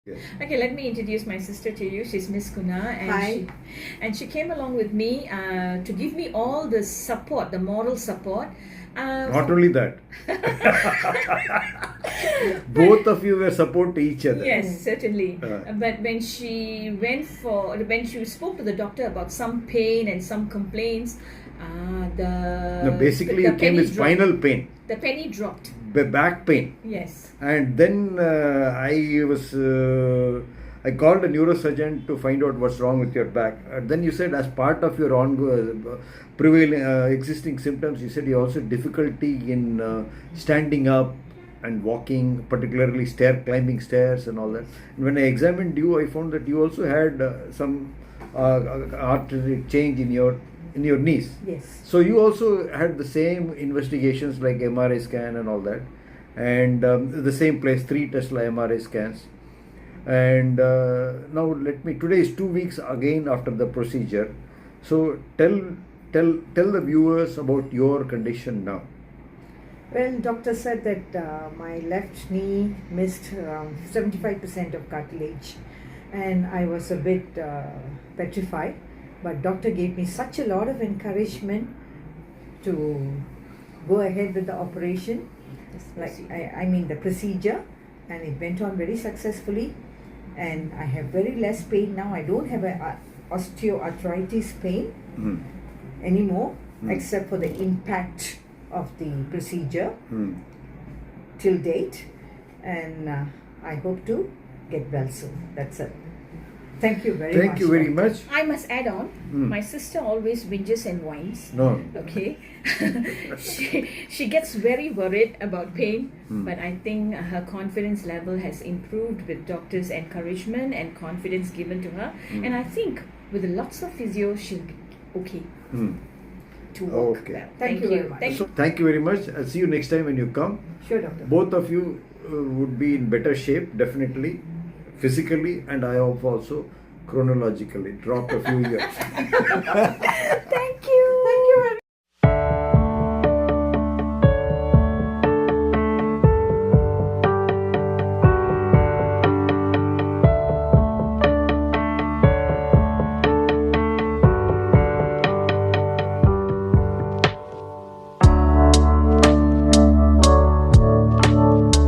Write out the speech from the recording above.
Yes. Okay, let me introduce my sister to you. She's Miss Kuna, and Hi. she came along with me to give me all the support, the moral support. Not only that, both of you were support to each other. Yes, certainly. Uh. But when she spoke to the doctor about some pain and some complaints, Basically, the you came penny with spinal pain, The penny dropped. back pain. Yes. And then I called a neurosurgeon to find out what's wrong with your back. Then you said, as part of your ongoing prevailing existing symptoms, you said you also difficulty in standing up and walking, particularly climbing stairs and all that. And when I examined you, I found that you also had some artery change in your knees. Yes. So you also had the same investigations like MRI scan and all that, and the same place, 3 Tesla MRI scans. And now today is 2 weeks again after the procedure. So tell the viewers about your condition now. Well, doctor said that my left knee missed around 75% of cartilage, and I was a bit petrified. But doctor gave me such a lot of encouragement to go ahead with the operation, the procedure, and it went on very successfully. And I have very less pain now. I don't have a osteoarthritis pain anymore, except for the impact of the procedure till date. And I hope to get well soon. That's it. Thank you very much. Thank you very much. I must add on, my sister always whinges and whines. No. Okay. she gets very worried about pain, but I think her confidence level has improved with doctors' encouragement and confidence given to her. And I think with lots of physio, she'll be okay to walk. Okay. Well. Thank you very much. Thank you very much. I'll see you next time when you come. Sure, doctor. Both of you would be in better shape, definitely, physically, and I hope also chronologically dropped a few years.